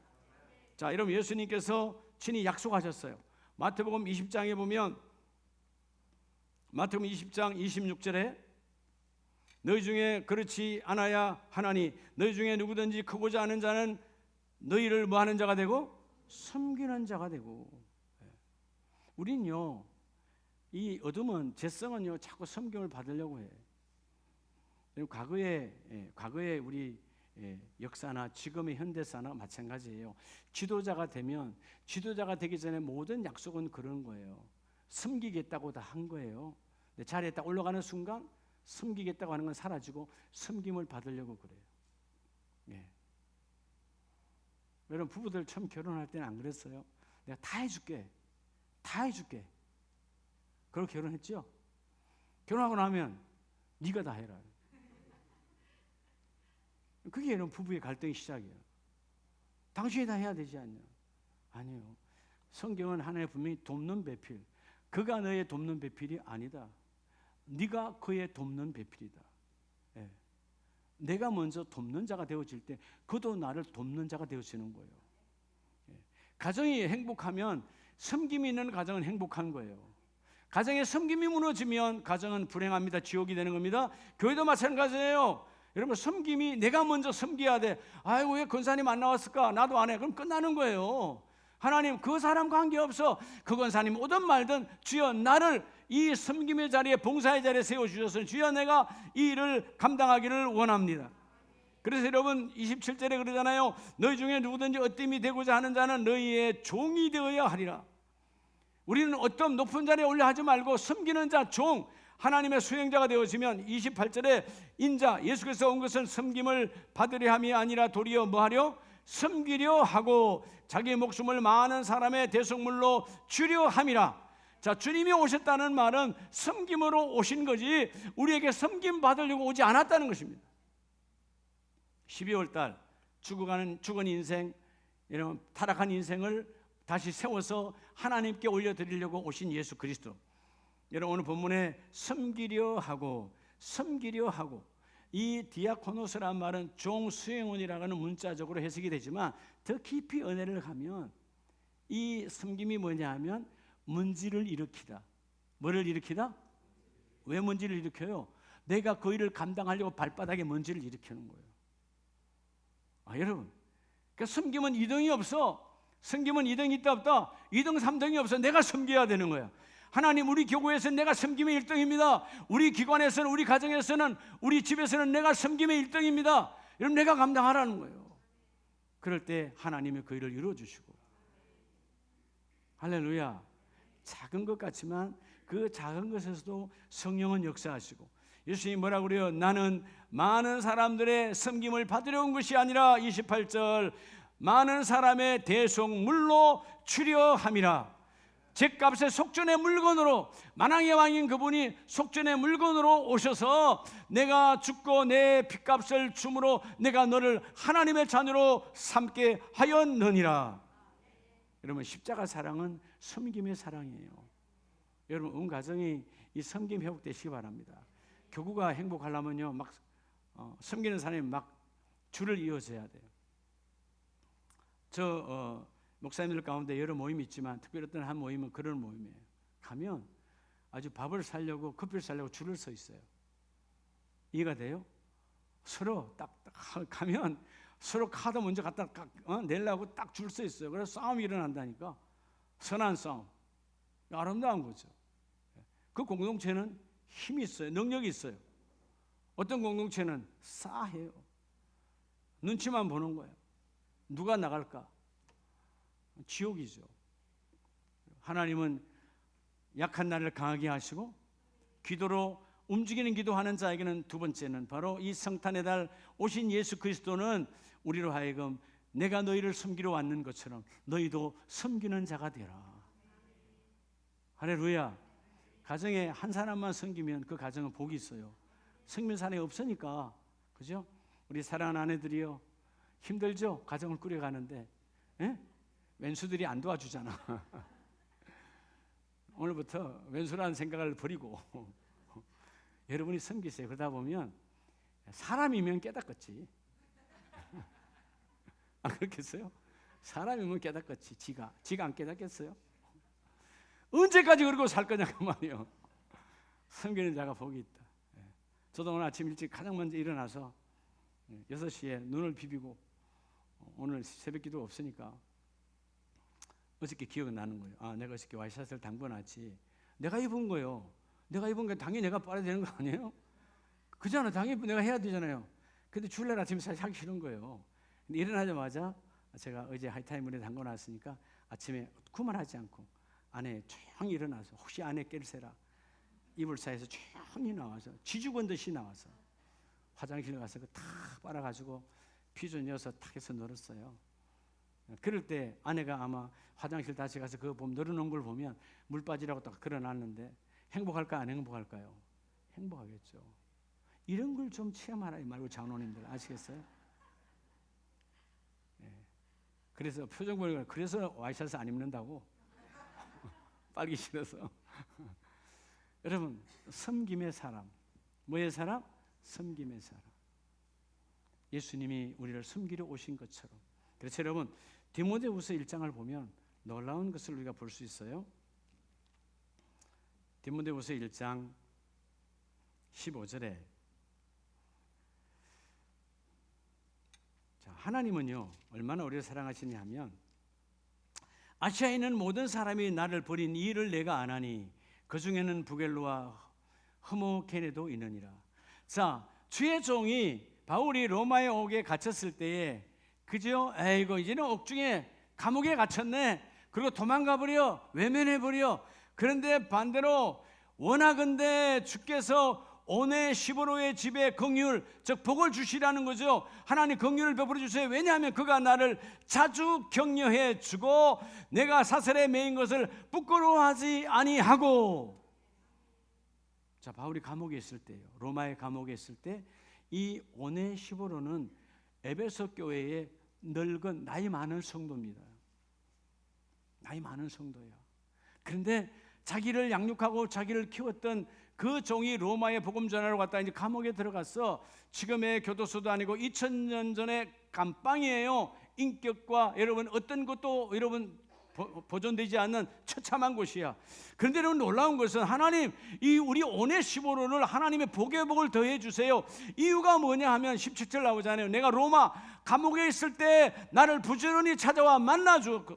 자, 여러분 예수님께서 친히 약속하셨어요. 마태복음 20장에 보면 마태복음 20장 26절에 너희 중에 그렇지 않아야 하나니 너희 중에 누구든지 크고자 하는 자는 너희를 뭐 하는 자가 되고 섬기는 자가 되고. 우린요, 이 어둠은, 죄성은요, 자꾸 섬김을 받으려고 해. 과거에 우리 역사나 지금의 현대사나 마찬가지예요. 지도자가 되기 전에 모든 약속은 그런 거예요. 섬기겠다고 다 한 거예요. 자리에 딱 올라가는 순간 섬기겠다고 하는 건 사라지고 섬김을 받으려고 그래요. 여러분, 부부들 처음 결혼할 때는 안 그랬어요? 내가 다 해줄게. 그렇게 결혼했죠? 결혼하고 나면 네가 다 해라. 그게 여러분 부부의 갈등의 시작이에요. 당신이 다 해야 되지 않냐? 아니요. 성경은 하나님 분명히 돕는 배필. 그가 너의 돕는 배필이 아니다. 네가 그의 돕는 배필이다. 내가 먼저 돕는 자가 되어질 때 그도 나를 돕는 자가 되어지는 거예요. 가정이 행복하면 섬김이 있는 가정은 행복한 거예요. 가정에 섬김이 무너지면 가정은 불행합니다. 지옥이 되는 겁니다. 교회도 마찬가지예요. 여러분, 섬김이, 내가 먼저 섬겨야 돼. 아이고, 왜 권사님 안 나왔을까? 나도 안 해. 그럼 끝나는 거예요. 하나님, 그 사람 관계없어. 그 권사님 오든 말든 주여 나를 이 섬김의 자리에, 봉사의 자리에 세워주셔서 주여 내가 이 일을 감당하기를 원합니다. 그래서 여러분 27절에 그러잖아요. 너희 중에 누구든지 어뜸이 되고자 하는 자는 너희의 종이 되어야 하리라. 우리는 어떤 높은 자리에 올려 하지 말고 섬기는 자, 종, 하나님의 수행자가 되어지면 28절에 인자, 예수께서 온 것은 섬김을 받으려 함이 아니라 도리어 뭐하려? 섬기려 하고 자기의 목숨을 많은 사람의 대속물로 주려 함이라. 자, 주님이 오셨다는 말은 섬김으로 오신 거지 우리에게 섬김 받으려고 오지 않았다는 것입니다. 12월 달 죽은 인생, 이런 타락한 인생을 다시 세워서 하나님께 올려드리려고 오신 예수 그리스도. 여러분, 오늘 본문에 섬기려 하고 이 디아코노스란 말은 종수행원이라고 하는 문자적으로 해석이 되지만 더 깊이 은혜를 가면 이 섬김이 뭐냐 하면 문제를 일으키다. 뭐를 일으키다? 왜 문제를 일으켜요? 내가 그 일을 감당하려고 발바닥에 문제를 일으키는 거예요. 여러분, 그러니까 섬김은 2등이 없어. 섬김은 2등이 있다 없다. 2등 3등이 없어. 내가 섬겨야 되는 거야. 하나님, 우리 교구에서는 내가 섬김의 1등입니다. 우리 기관에서는, 우리 가정에서는, 우리 집에서는 내가 섬김의 1등입니다. 여러분, 내가 감당하라는 거예요. 그럴 때 하나님이 그 일을 이루어주시고. 할렐루야. 작은 것 같지만 그 작은 것에서도 성령은 역사하시고, 예수님이 뭐라고 그래요? 나는 많은 사람들의 섬김을 받으려 온 것이 아니라 28절 많은 사람의 대속물로 주려 함이라. 죗값의 속전의 물건으로, 만왕의 왕인 그분이 속전의 물건으로 오셔서 내가 죽고 내 핏값을 줌으로 내가 너를 하나님의 자녀로 삼게 하였느니라. 여러분, 십자가 사랑은 섬김의 사랑이에요. 여러분, 온 가정이 이 섬김 회복되시기 바랍니다. 교구가 행복하려면요, 막 섬기는 사람이 막 줄을 이어져야 돼요. 목사님들 가운데 여러 모임이 있지만 특별히 어떤 한 모임은 그런 모임이에요. 가면 아주 밥을 사려고, 커피를 사려고 줄을 서 있어요. 이해가 돼요? 서로 딱 가면 서로 카드 먼저 갖다 내려고 딱 줄 서 있어요. 그래서 싸움이 일어난다니까. 선한 싸움. 아름다운 거죠. 그 공동체는 힘이 있어요. 능력이 있어요. 어떤 공동체는 싸해요. 눈치만 보는 거예요. 누가 나갈까? 지옥이죠. 하나님은 약한 나를 강하게 하시고 기도로 움직이는 기도하는 자에게는 두 번째는 바로 이 성탄의 달 오신 예수 그리스도는 우리로 하여금 내가 너희를 섬기러 왔는 것처럼 너희도 섬기는 자가 되라. 할렐루야. 가정에 한 사람만 섬기면 그 가정은 복이 있어요. 섬기는 사람이 없으니까, 그죠? 우리 사랑하는 아내들이요, 힘들죠? 가정을 꾸려가는데 왼수들이 안 도와주잖아. 오늘부터 왼수라는 생각을 버리고 여러분이 섬기세요. 그러다 보면 사람이면 깨닫겠지. 안 그렇겠어요? 사람이면 깨닫겠지. 지가 안 깨닫겠어요? 언제까지 그러고 살 거냐고 말이에요. 섬기는 자가 복이 있다. 저도 오늘 아침 일찍 가장 먼저 일어나서 6시에 눈을 비비고, 오늘 새벽 기도 없으니까 어저께 기억이 나는 거예요. 아, 내가 어저께 와이셔츠를 담궈놨지. 내가 입은 거요. 내가 입은 거 당연히 내가 빨아야 되는 거 아니에요? 그잖아. 당연히 내가 해야 되잖아요. 근데 주일날 아침에 사실 하기 싫은 거예요. 근데 일어나자마자 제가 어제 하이타임물에 담궈놨으니까 아침에 그만하지 않고 안에 조용히 일어나서 혹시 안에 깰새라 이불 사이에서 조용히 나와서 쥐죽은 듯이 나와서 화장실 가서 다 빨아가지고 피존 이어서 탁 해서 널었어요. 그럴 때 아내가 아마 화장실 다시 가서 그거 보면 널어놓은 걸 보면 물 빠지라고 딱 걸어놨는데 행복할까 안 행복할까요? 행복하겠죠. 이런 걸 좀 체험하라 이 말고 장로님들 아시겠어요? 네. 그래서 표정 보니까 그래서 와이셔츠 안 입는다고 빨기 싫어서. 여러분 섬김의 사람 뭐의 사람? 섬김의 사람. 예수님이 우리를 섬기러 오신 것처럼. 그래서 여러분 디모데후서 1장을 보면 놀라운 것을 우리가 볼 수 있어요. 디모데후서 1장 15절에 자, 하나님은요 얼마나 우리를 사랑하시냐 하면 아시아에 있는 모든 사람이 나를 버린 이 일을 내가 아나니 그 중에는 부겔로와 흐모케네도 있느니라. 자, 주의 종이 바울이 로마에 오게 갇혔을 때에 그죠? 에이고 이제는 옥중에 감옥에 갇혔네. 그리고 도망가 버려. 외면해 버려. 그런데 반대로 원하건대 주께서 오네시보로의 집에 긍휼 즉 복을 주시라는 거죠. 하나님 긍휼을 베풀어 주세요. 왜냐하면 그가 나를 자주 격려해 주고 내가 사슬에 매인 것을 부끄러워하지 아니하고. 자, 바울이 감옥에 있을 때요. 로마의 감옥에 있을 때 이 오네시보로는 에베소 교회의 늙은 나이 많은 성도입니다. 나이 많은 성도예요. 그런데 자기를 양육하고 자기를 키웠던 그 종이 로마의 복음 전하러 갔다 이제 감옥에 들어갔어. 지금의 교도소도 아니고 2000년 전에 감방이에요. 인격과 여러분 어떤 것도 여러분 보존되지 않는 처참한 곳이야. 그런데 여러분 놀라운 것은 하나님 이 우리 오네시모로를 하나님의 복의 복을 더해 주세요. 이유가 뭐냐 하면 17절 나오잖아요. 내가 로마 감옥에 있을 때 나를 부지런히 찾아와 만나 주었고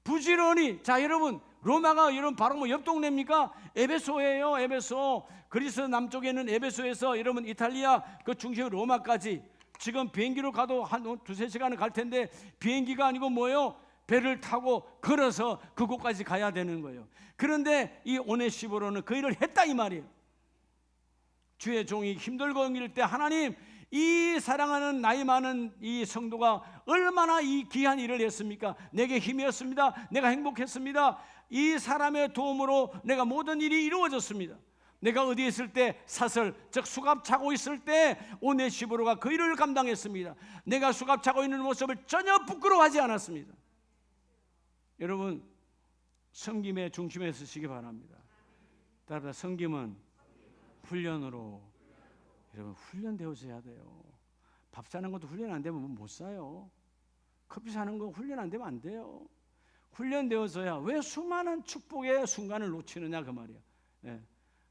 부지런히. 자, 여러분 로마가 여러분 바로 뭐 옆 동네입니까? 에베소예요. 에베소. 그리스 남쪽에는 에베소에서 여러분 이탈리아 그 중심 로마까지 지금 비행기로 가도 한 두세 시간은 갈 텐데 비행기가 아니고 뭐예요? 배를 타고 걸어서 그곳까지 가야 되는 거예요. 그런데 이 오네시보로는 그 일을 했다 이 말이에요. 주의 종이 힘들고 응일 때 하나님 이 사랑하는 나이 많은 이 성도가 얼마나 이 귀한 일을 했습니까? 내게 힘이었습니다. 내가 행복했습니다. 이 사람의 도움으로 내가 모든 일이 이루어졌습니다. 내가 어디에 있을 때 사슬 즉 수갑 차고 있을 때 오네시보로가 그 일을 감당했습니다. 내가 수갑 차고 있는 모습을 전혀 부끄러워하지 않았습니다. 여러분 섬김의 중심에 서시기 바랍니다. 따라서 섬김은 훈련으로 여러분 훈련되어져야 돼요. 밥 사는 것도 훈련 안 되면 못 사요. 커피 사는 거 훈련 안 되면 안 돼요. 훈련되어져야. 왜 수많은 축복의 순간을 놓치느냐 그 말이야. 네.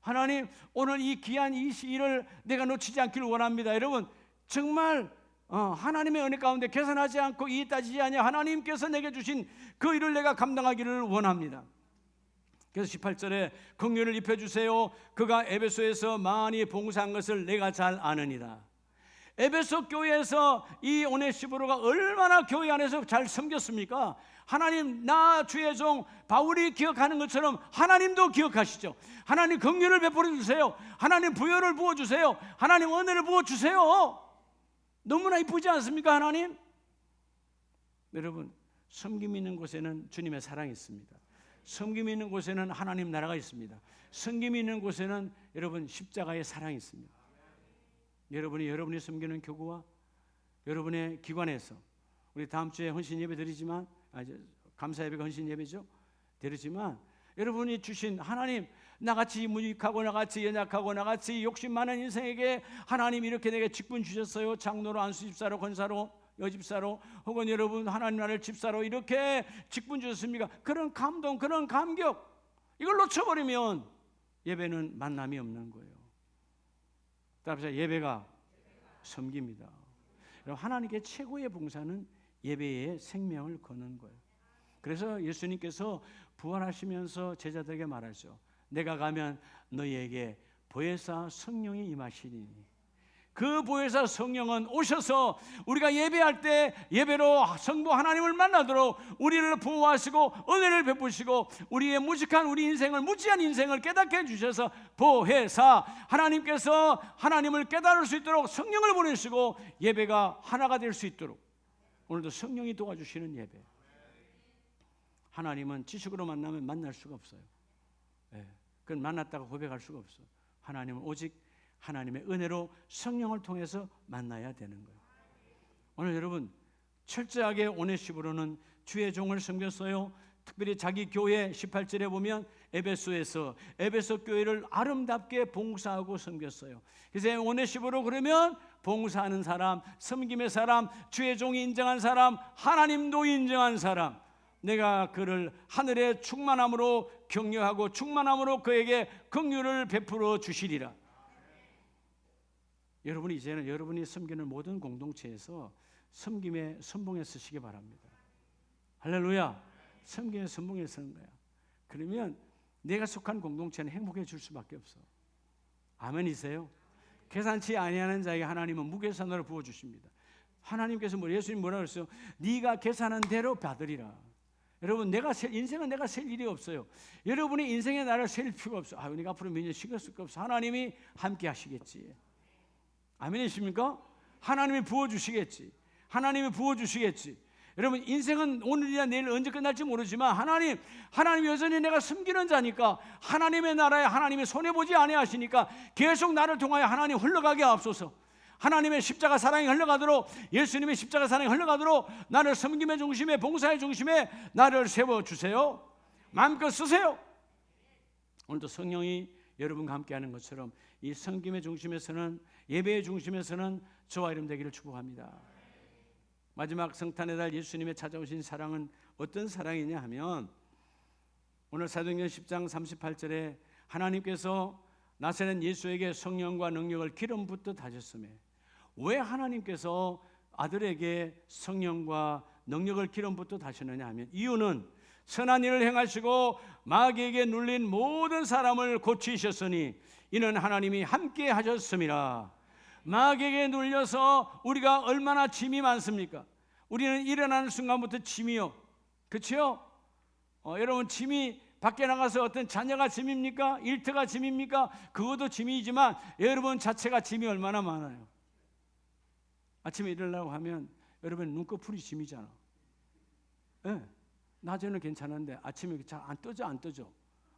하나님 오늘 이 귀한 이 일을 내가 놓치지 않기를 원합니다. 여러분 정말 하나님의 은혜 가운데 계산하지 않고 이의 따지지 아니하 하나님께서 내게 주신 그 일을 내가 감당하기를 원합니다. 그래서 18절에 긍휼을 입혀주세요. 그가 에베소에서 많이 봉사한 것을 내가 잘 아느니라. 에베소 교회에서 이 오네시보로가 얼마나 교회 안에서 잘 섬겼습니까? 하나님 나 주의 종 바울이 기억하는 것처럼 하나님도 기억하시죠. 하나님 긍휼을 베풀어 주세요. 하나님 부여를 부어주세요. 하나님 은혜를 부어주세요. 너무나 이쁘지 않습니까 하나님? 여러분 섬김 있는 곳에는 주님의 사랑이 있습니다. 섬김 있는 곳에는 하나님 나라가 있습니다. 섬김 있는 곳에는 여러분 십자가의 사랑이 있습니다. 여러분이 섬기는 교구와 여러분의 기관에서 우리 다음 주에 헌신 예배 드리지만 감사 예배가 헌신 예배죠. 드리지만 여러분이 주신 하나님 나같이 무익하고 나같이 연약하고 나같이 욕심 많은 인생에게 하나님 이렇게 내게 직분 주셨어요. 장로로 안수집사로 권사로 여집사로 혹은 여러분 하나님 나라를 집사로 이렇게 직분 주셨습니까? 그런 감동 그런 감격 이걸 놓쳐버리면 예배는 만남이 없는 거예요. 따라서 예배가 섬깁니다. 하나님께 최고의 봉사는 예배에 생명을 거는 거예요. 그래서 예수님께서 부활하시면서 제자들에게 말하죠. 내가 가면 너희에게 보혜사 성령이 임하시리니. 그 보혜사 성령은 오셔서 우리가 예배할 때 예배로 성부 하나님을 만나도록 우리를 보호하시고 은혜를 베푸시고 우리의 무식한 우리 인생을, 무지한 인생을 깨닫게 해주셔서 보혜사, 하나님께서 하나님을 깨달을 수 있도록 성령을 보내시고 예배가 하나가 될 수 있도록 오늘도 성령이 도와주시는 예배. 하나님은 지식으로 만나면 만날 수가 없어요. 그건 만났다가 고백할 수가 없어. 하나님은 오직 하나님의 은혜로 성령을 통해서 만나야 되는 거예요. 오늘 여러분 철저하게 오네시브로는 주의 종을 섬겼어요. 특별히 자기 교회 18절에 보면 에베소에서 에베소 교회를 아름답게 봉사하고 섬겼어요. 그래서 오네시브로 그러면 봉사하는 사람, 섬김의 사람, 주의 종이 인정한 사람, 하나님도 인정한 사람. 내가 그를 하늘의 충만함으로 격려하고 충만함으로 그에게 긍휼을 베풀어 주시리라. 여러분이 이제는 여러분이 섬기는 모든 공동체에서 섬김의 선봉에 서시기 바랍니다. 할렐루야. 섬김의 선봉에 서는 거야. 그러면 내가 속한 공동체는 행복해질 수밖에 없어. 아멘이세요? 계산치 아니하는 자에게 하나님은 무계산으로 부어주십니다. 하나님께서 예수님 뭐라 그랬어요? 네가 계산한 대로 받으리라. 여러분 인생은 내가 셀 일이 없어요. 여러분이 인생의 나를 셀 필요가 없어. 내가 앞으로 몇 년 신경 쓸 거 없어. 하나님이 함께 하시겠지. 아멘이십니까? 하나님이 부어주시겠지. 하나님이 부어주시겠지. 여러분 인생은 오늘이나 내일 언제 끝날지 모르지만 하나님 여전히 내가 섬기는 자니까 하나님의 나라에 하나님이 손해보지 아니하시니까 계속 나를 통하여 하나님 흘러가게 하옵소서. 하나님의 십자가 사랑이 흘러가도록, 예수님의 십자가 사랑이 흘러가도록 나를 섬김의 중심에, 봉사의 중심에 나를 세워주세요. 마음껏 쓰세요. 오늘도 성령이 여러분과 함께하는 것처럼 이 섬김의 중심에서는, 예배의 중심에서는 저와 이름 되기를 축복합니다. 마지막 성탄의 달 예수님의 찾아오신 사랑은 어떤 사랑이냐 하면 오늘 사도행전 10장 38절에 하나님께서 나사렛 예수에게 성령과 능력을 기름 붓듯 하셨으며, 왜 하나님께서 아들에게 성령과 능력을 기름 붓듯 하셨느냐 하면 이유는 선한 일을 행하시고 마귀에게 눌린 모든 사람을 고치셨으니 이는 하나님이 함께 하셨음이라. 마귀에게 눌려서 우리가 얼마나 짐이 많습니까? 우리는 일어나는 순간부터 짐이요, 그렇죠? 여러분 짐이 밖에 나가서 어떤 자녀가 짐입니까? 일터가 짐입니까? 그것도 짐이지만 여러분 자체가 짐이 얼마나 많아요. 아침에 일어나려고 하면 여러분 눈꺼풀이 짐이잖아. 네. 낮에는 괜찮은데 아침에 잘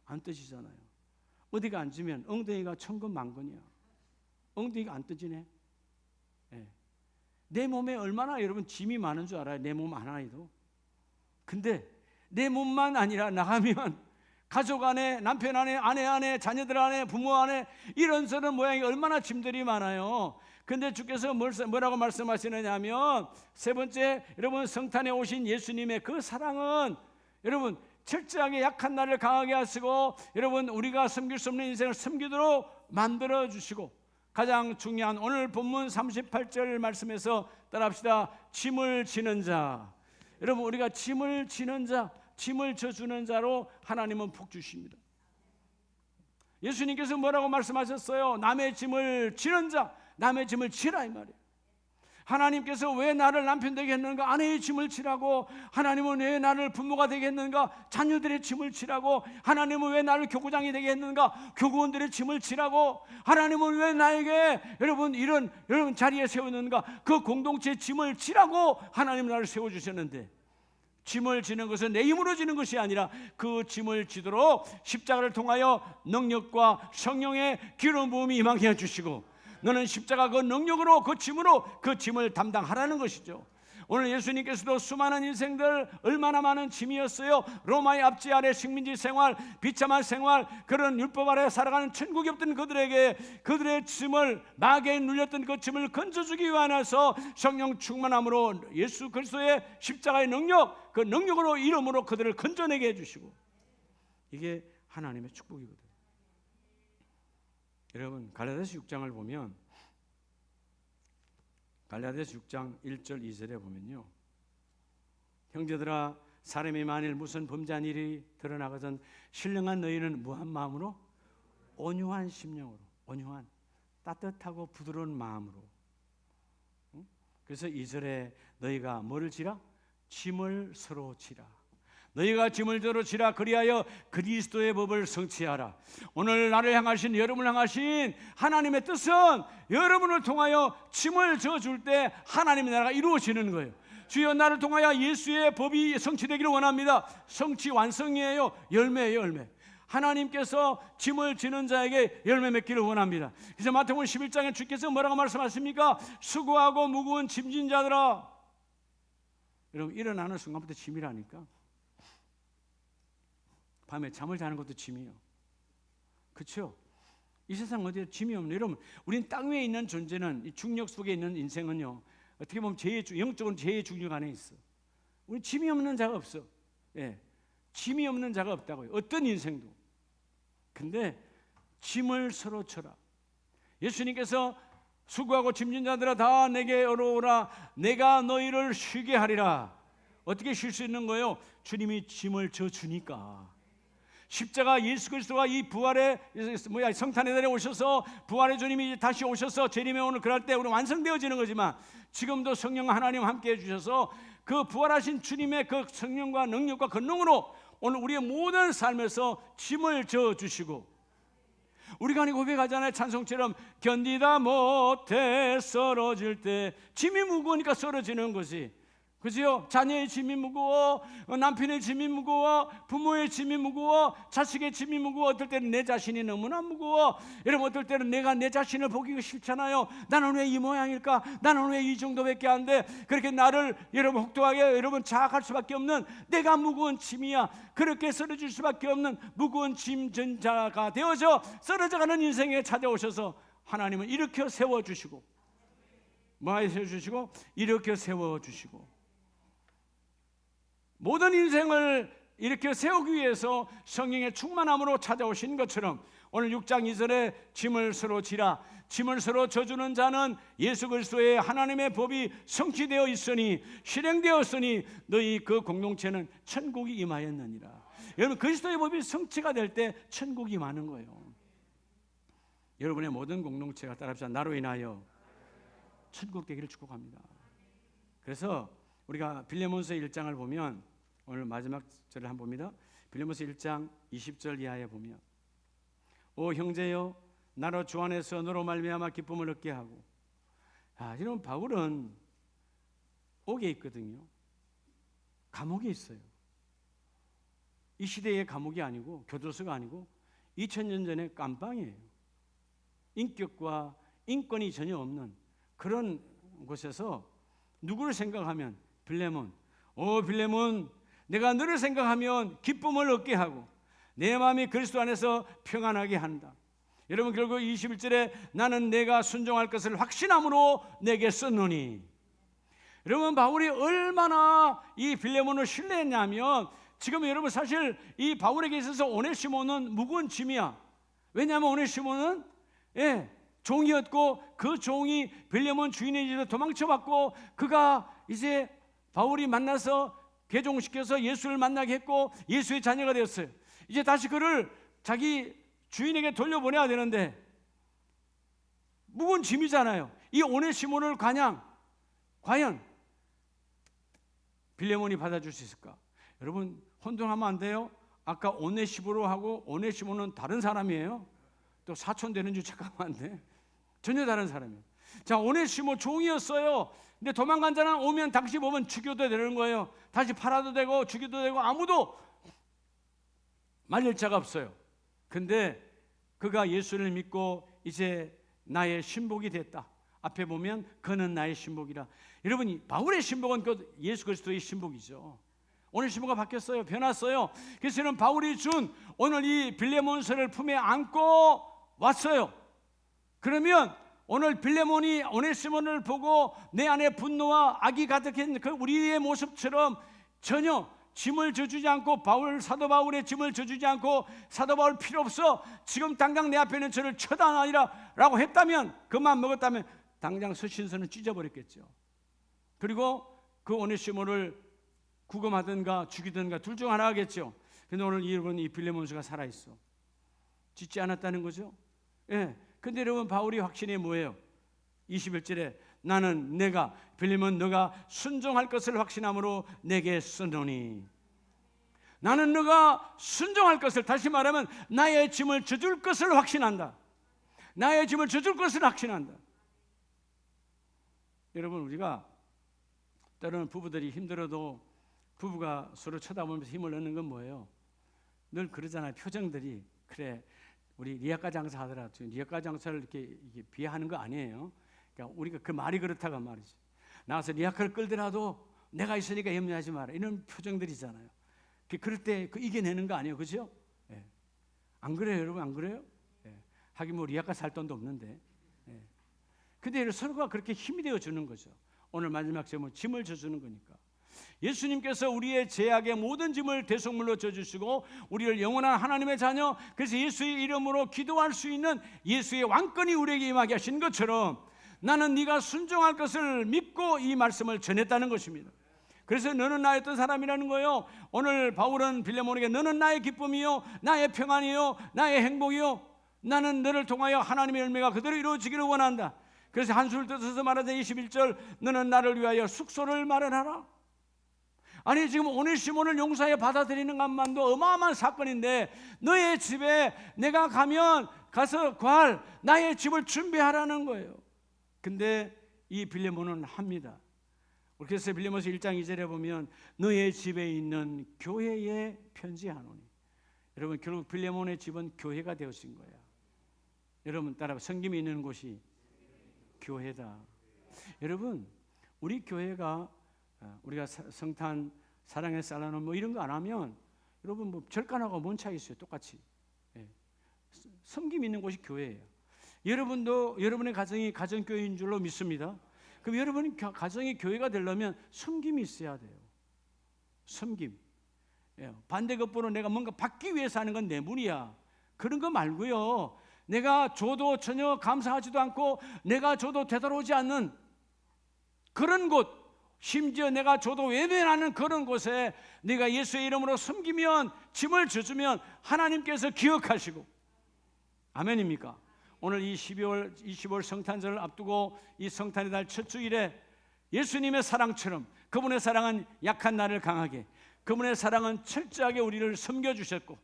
안 떠지잖아요. 어디가 앉으면 엉덩이가 천근만근이야. 엉덩이가 안 떠지네. 네. 내 몸에 얼마나 여러분 짐이 많은 줄 알아요? 내 몸 하나에도. 근데 내 몸만 아니라 나가면 가족 안에, 남편 안에, 아내 안에, 자녀들 안에, 부모 안에 이런저런 모양이 얼마나 짐들이 많아요. 근데 주께서 뭐라고 말씀하시느냐 하면 세 번째, 여러분 성탄에 오신 예수님의 그 사랑은 여러분 철저하게 약한 나를 강하게 하시고 여러분 우리가 섬길 수 없는 인생을 섬기도록 만들어 주시고, 가장 중요한 오늘 본문 38절 말씀에서 따라합시다. 짐을 지는 자. 여러분 우리가 짐을 지는 자, 짐을 져주는 자로 하나님은 복 주십니다. 예수님께서 뭐라고 말씀하셨어요? 남의 짐을 지는 자, 남의 짐을 지라 이 말이에요. 하나님께서 왜 나를 남편 되게 했는가? 아내의 짐을 지라고. 하나님은 왜 나를 부모가 되게 했는가? 자녀들의 짐을 지라고. 하나님은 왜 나를 교구장이 되게 했는가? 교구원들의 짐을 지라고. 하나님은 왜 나에게 여러분 자리에 세우는가? 그 공동체의 짐을 지라고 하나님은 나를 세워주셨는데, 짐을 지는 것은 내 힘으로 지는 것이 아니라 그 짐을 지도록 십자가를 통하여 능력과 성령의 기름 부음이 임하게 해주시고, 너는 십자가 그 능력으로 그 짐으로 그 짐을 담당하라는 것이죠. 오늘 예수님께서도 수많은 인생들, 얼마나 많은 짐이었어요. 로마의 압제 아래 식민지 생활, 비참한 생활, 그런 율법 아래 살아가는 천국이 없던 그들에게 그들의 짐을, 마귀에 눌렸던 그 짐을 건져주기 위하여서 성령 충만함으로 예수 그리스도의 십자가의 능력, 그 능력으로 이름으로 그들을 건져내게 해주시고, 이게 하나님의 축복이거든요. 여러분 갈라디아서 6장을 보면, 갈라디아서 6장 1절 2절에 보면요, 형제들아 사람이 만일 무슨 범죄한 일이 드러나거든 신령한 너희는 무한 마음으로 온유한 심령으로, 온유한 따뜻하고 부드러운 마음으로. 그래서 2절에 너희가 뭐를 지라? 짐을 서로 지라. 너희가 짐을 서로 지라. 그리하여 그리스도의 법을 성취하라. 오늘 나를 향하신, 여러분을 향하신 하나님의 뜻은 여러분을 통하여 짐을 져줄 때 하나님의 나라가 이루어지는 거예요. 주여 나를 통하여 예수의 법이 성취되기를 원합니다. 성취 완성이에요. 열매예요, 열매. 하나님께서 짐을 지는 자에게 열매 맺기를 원합니다. 그래서 마태복음 11장에 주께서 뭐라고 말씀하십니까? 수고하고 무거운 짐진 자들아. 여러분, 일어나는 순간부터 짐이라니까. 밤에 잠을 자는 것도 짐이에요. 그렇죠? 이 세상 어디에 짐이 없는, 여러분, 우린 땅 위에 있는 존재는, 이 중력 속에 있는 인생은요, 어떻게 보면 영적으로 제의 중력 안에 있어. 우리 짐이 없는 자가 없어. 예, 짐이 없는 자가 없다고요. 어떤 인생도. 근데 짐을 서로 져라. 예수님께서 수고하고 짐진 자들아 다 내게 어로오라. 내가 너희를 쉬게 하리라. 어떻게 쉴 수 있는 거예요? 주님이 짐을 져 주니까. 십자가 예수 그리스도가 이 부활의 성탄의 날에 오셔서 부활의 주님이 다시 오셔서 재림에 오는 그럴 때 우리 완성되어지는 거지만 지금도 성령 하나님 함께 해주셔서 그 부활하신 주님의 그 성령과 능력과 권능으로 오늘 우리의 모든 삶에서 짐을 져주시고, 우리가 고백하잖아요. 찬송처럼 견디다 못해 쓰러질 때 짐이 무거우니까 쓰러지는 것이, 그죠? 자녀의 짐이 무거워, 남편의 짐이 무거워, 부모의 짐이 무거워, 자식의 짐이 무거워. 어떨 때는 내 자신이 너무나 무거워. 여러분, 어떨 때는 내가 내 자신을 보기가 싫잖아요. 나는 왜 이 모양일까? 나는 왜 이 정도밖에 안 돼? 그렇게 나를 여러분 혹독하게 여러분 자학할 수밖에 없는 내가 무거운 짐이야. 그렇게 쓰러질 수밖에 없는 무거운 짐진 자가 되어져 쓰러져가는 인생에 찾아오셔서 하나님은 일으켜 세워주시고, 뭐에 세워주시고? 일으켜 세워주시고, 모든 인생을 이렇게 세우기 위해서 성령의 충만함으로 찾아오신 것처럼 오늘 6장 2절에 짐을 서로 지라. 짐을 서로 져주는 자는 예수 그리스도의 하나님의 법이 성취되어 있으니, 실행되었으니 너희 그 공동체는 천국이 임하였느니라. 여러분, 그리스도의 법이 성취가 될 때 천국이 임하는 거예요. 여러분의 모든 공동체가 따라합시다. 나로 인하여 천국 되기를 축복합니다. 그래서 우리가 빌레몬서 1장을 보면, 오늘 마지막 절을 한번 봅니다. 빌레몬서 1장 20절 이하에 보면, 오 형제여 나로 주 안에서 너로 말미암아 기쁨을 얻게 하고. 이런 바울은 옥에 있거든요. 감옥에 있어요. 이 시대의 감옥이 아니고 교도소가 아니고 2000년 전의 깜빵이에요. 인격과 인권이 전혀 없는 그런 곳에서 누구를 생각하면 빌레몬, 오 빌레몬, 내가 너를 생각하면 기쁨을 얻게 하고 내 마음이 그리스도 안에서 평안하게 한다. 여러분, 결국 21절에 나는 내가 순종할 것을 확신함으로 내게 썼노니. 여러분, 바울이 얼마나 이 빌레몬을 신뢰했냐면, 지금 여러분 사실 이 바울에게 있어서 오네시모는 무거운 짐이야. 왜냐하면 오네시모는 종이었고 그 종이 빌레몬 주인의 집에 도망쳐봤고, 그가 이제 바울이 만나서 개종시켜서 예수를 만나게 했고 예수의 자녀가 되었어요. 이제 다시 그를 자기 주인에게 돌려보내야 되는데 무거운 짐이잖아요. 이 오네시모를 과연 빌레몬이 받아줄 수 있을까? 여러분, 혼돈하면 안 돼요. 아까 오네시모로 하고 오네시모는 다른 사람이에요. 또 사촌 되는 줄 착각하면 안 돼. 전혀 다른 사람이에요. 자, 오네시모 종이었어요. 근데 도망간 자는 오면 당시 보면 죽여도 되는 거예요. 다시 팔아도 되고 죽여도 되고 아무도 말릴 자가 없어요. 근데 그가 예수를 믿고 이제 나의 신복이 됐다. 앞에 보면 그는 나의 신복이라. 여러분, 바울의 신복은 그 예수 그리스도의 신복이죠. 오늘 신부가 바뀌었어요. 변했어요. 그래서 저는 바울이 준 오늘 이 빌레몬서를 품에 안고 왔어요. 그러면 오늘 빌레몬이 오네시모를 보고 내 안에 분노와 악이 가득한 그 우리의 모습처럼 전혀 짐을 져주지 않고, 사도 바울의 짐을 져주지 않고 사도 바울 필요 없어, 지금 당장 내 앞에 있는 저를 처단하리라 라고 했다면, 그만 먹었다면 당장 서신서는 찢어버렸겠죠. 그리고 그 오네시모를 구금하든가 죽이든가 둘 중 하나 하겠죠. 근데 오늘 여러분 이 빌레몬서가 살아있어. 짓지 않았다는 거죠. 예. 근데 여러분 바울이 확신이 뭐예요? 21절에 나는 내가 빌레몬 너가 순종할 것을 확신함으로 내게 쓰노니. 나는 너가 순종할 것을, 다시 말하면 나의 짐을 져줄 것을 확신한다. 나의 짐을 져줄 것을 확신한다. 여러분 우리가 때로는 부부들이 힘들어도 부부가 서로 쳐다보면서 힘을 얻는 건 뭐예요? 늘 그러잖아요. 표정들이. 그래 우리 리아카 장사 하더라도 리아카 장사를 이렇게 비하하는 거 아니에요. 그러니까 우리가 그 말이 그렇다고 말이지. 나와서 리아카를 끌더라도 내가 있으니까 염려하지 마라. 이런 표정들이잖아요. 그럴 때 이겨내는 거 아니에요, 그렇죠? 예. 안 그래요, 여러분? 안 그래요? 예. 하긴 뭐 리아카 살 돈도 없는데. 예. 근데 서로가 그렇게 힘이 되어 주는 거죠. 오늘 마지막 제목은 짐을 져주는 거니까. 예수님께서 우리의 죄악의 모든 짐을 대속물로 져주시고 우리를 영원한 하나님의 자녀, 그래서 예수의 이름으로 기도할 수 있는 예수의 왕권이 우리에게 임하게 하신 것처럼 나는 네가 순종할 것을 믿고 이 말씀을 전했다는 것입니다. 그래서 너는 나의 어떤 사람이라는 거예요. 오늘 바울은 빌레몬에게 너는 나의 기쁨이요 나의 평안이요 나의 행복이요 나는 너를 통하여 하나님의 열매가 그대로 이루어지기를 원한다. 그래서 한술 떠서서 말하자 21절 너는 나를 위하여 숙소를 마련하라. 아니 지금 오네시몬을 용사에 받아들이는 것만도 어마어마한 사건인데 너의 집에 내가 가서 구할 나의 집을 준비하라는 거예요. 근데 이 빌레몬은 합니다. 그래서 빌레몬서 1장 2절에 보면 너의 집에 있는 교회에 편지하노니. 여러분 결국 빌레몬의 집은 교회가 되어진 거야. 여러분 따라 성김이 있는 곳이 교회다. 여러분 우리 교회가 우리가 성탄 사랑의 쌀라는 뭐 이런 거 안 하면 여러분 뭐 절간하고 뭔 차이 있어요? 똑같이. 예. 섬김 있는 곳이 교회예요. 여러분도 여러분의 가정이 가정교회인 줄로 믿습니다. 그럼 여러분 가정이 교회가 되려면 섬김이 있어야 돼요. 섬김. 예. 반대급부로 내가 뭔가 받기 위해서 하는 건 내물이야. 그런 거 말고요. 내가 줘도 전혀 감사하지도 않고 내가 줘도 되돌아오지 않는 그런 곳, 심지어 내가 줘도 외면하는 그런 곳에 네가 예수의 이름으로 섬기면 짐을 져주면 하나님께서 기억하시고. 아멘입니까? 오늘 이 12월 25일 성탄절을 앞두고 이 성탄의 달 첫 주일에 예수님의 사랑처럼 그분의 사랑은 약한 나를 강하게, 그분의 사랑은 철저하게 우리를 섬겨주셨고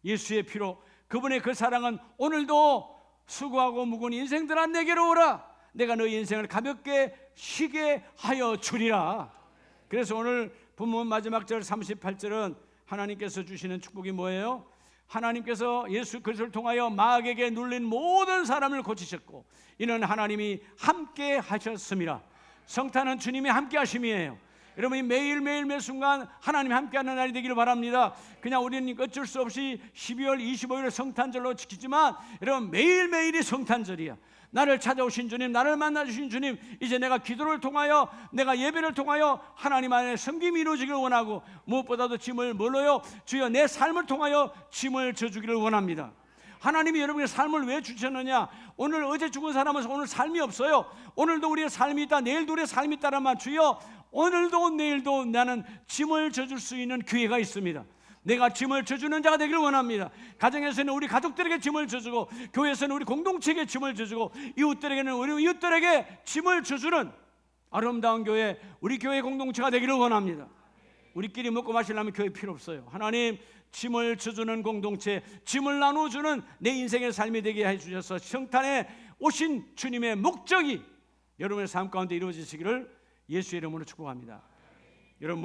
예수의 피로 그분의 그 사랑은 오늘도 수고하고 무거운 인생들아 내게로 오라. 내가 너희 인생을 가볍게 쉬게 하여 주리라. 그래서 오늘 본문 마지막 절 38절은 하나님께서 주시는 축복이 뭐예요? 하나님께서 예수 그리스도를 통하여 마귀에게 눌린 모든 사람을 고치셨고 이는 하나님이 함께 하셨음이라. 성탄은 주님이 함께 하심이에요. 여러분이 매일매일 매 순간 하나님이 함께하는 날이 되기를 바랍니다. 그냥 우리는 어쩔 수 없이 12월 25일을 성탄절로 지키지만 여러분 매일매일이 성탄절이야. 나를 찾아오신 주님, 나를 만나주신 주님, 이제 내가 기도를 통하여 내가 예배를 통하여 하나님 안에 섬김이 이루어지기를 원하고 무엇보다도 짐을 뭘로요? 주여 내 삶을 통하여 짐을 져주기를 원합니다. 하나님이 여러분의 삶을 왜 주셨느냐? 오늘 어제 죽은 사람은 오늘 삶이 없어요. 오늘도 우리의 삶이 있다, 내일도 우리의 삶이 있다라면 주여 오늘도 내일도 나는 짐을 져줄 수 있는 기회가 있습니다. 내가 짐을 져주는 자가 되기를 원합니다. 가정에서는 우리 가족들에게 짐을 져주고 교회에서는 우리 공동체에게 짐을 져주고 이웃들에게는 우리 이웃들에게 짐을 져주는 아름다운 교회, 우리 교회 공동체가 되기를 원합니다. 우리끼리 먹고 마시려면 교회 필요 없어요. 하나님 짐을 져주는 공동체, 짐을 나눠주는 내 인생의 삶이 되게 해주셔서 성탄에 오신 주님의 목적이 여러분의 삶 가운데 이루어지시기를 예수의 이름으로 축복합니다. 여러분